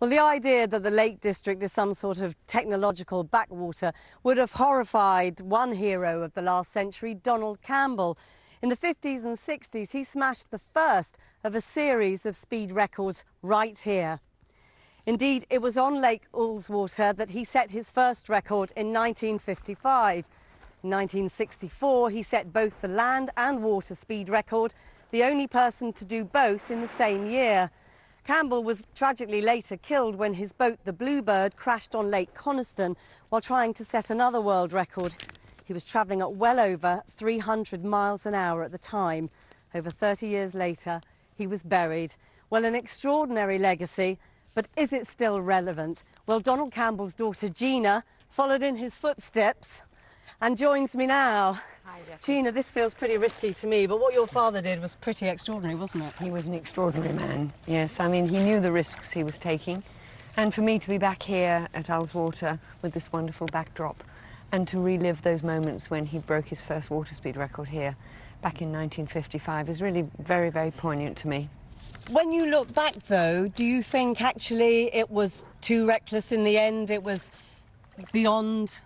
Well, the idea that the Lake District is some sort of technological backwater would have horrified one hero of the last century, Donald Campbell. In the 50s and 60s, he smashed the first of a series of speed records right here. Indeed, it was on Lake Ullswater that he set his first record in 1955. In 1964, he set both the land and water speed record, the only person to do both in the same year. Campbell was tragically later killed when his boat, the Bluebird, crashed on Lake Coniston while trying to set another world record. He was travelling at well over 300 miles an hour at the time. Over 30 years later, he was buried. Well, an extraordinary legacy, but is it still relevant? Well, Donald Campbell's daughter, Gina, followed in his footsteps and joins me now. Hi, Gina, this feels pretty risky to me, but what your father did was pretty extraordinary, wasn't it? He was an extraordinary man, yes. I mean, he knew the risks he was taking. And for me to be back here at Ullswater with this wonderful backdrop and to relive those moments when he broke his first water speed record here back in 1955 is really very, very poignant to me. When you look back, though, do you think actually it was too reckless in the end? It was beyond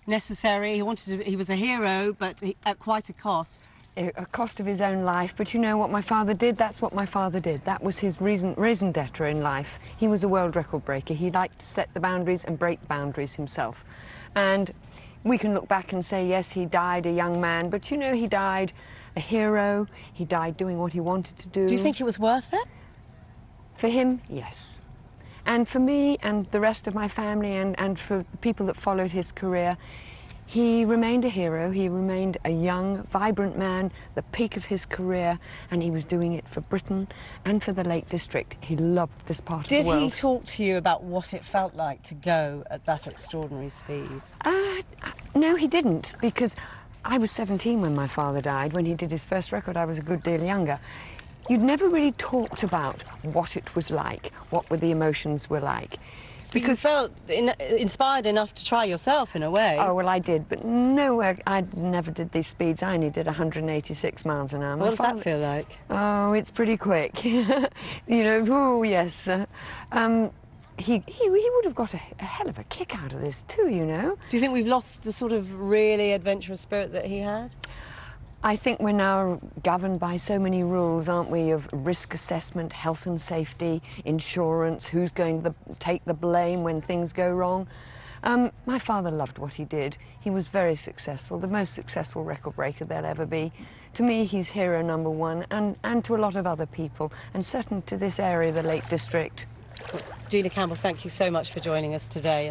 necessary? He was a hero, but at quite a cost. A cost of his own life, but you know what my father did? That's what my father did. That was his raison d'etre in life. He was a world record breaker. He liked to set the boundaries and break the boundaries himself. And we can look back and say, yes, he died a young man, but you know, he died a hero. He died doing what he wanted to do. Do you think it was worth it? For him, yes. And for me and the rest of my family and for the people that followed his career, he remained a hero. He remained a young, vibrant man, the peak of his career, and he was doing it for Britain and for the Lake District. He loved this part of the world. Did he talk to you about what it felt like to go at that extraordinary speed? No, he didn't, because I was 17 when my father died. When he did his first record, I was a good deal younger. You'd never really talked about what it was like, what the emotions were like. Because you felt inspired enough to try yourself, in a way. Oh, well, I did, but nowhere. I never did these speeds. I only did 186 miles an hour. What does that feel like? Oh, it's pretty quick. You know, oh, yes. He would have got a hell of a kick out of this too, you know. Do you think we've lost the sort of really adventurous spirit that he had? I think we're now governed by so many rules, aren't we, of risk assessment, health and safety, insurance, who's going to take the blame when things go wrong. My father loved what he did. He was very successful, the most successful record breaker there'll ever be. To me, he's hero number one, and to a lot of other people, and certainly to this area, the Lake District. Gina Campbell, thank you so much for joining us today.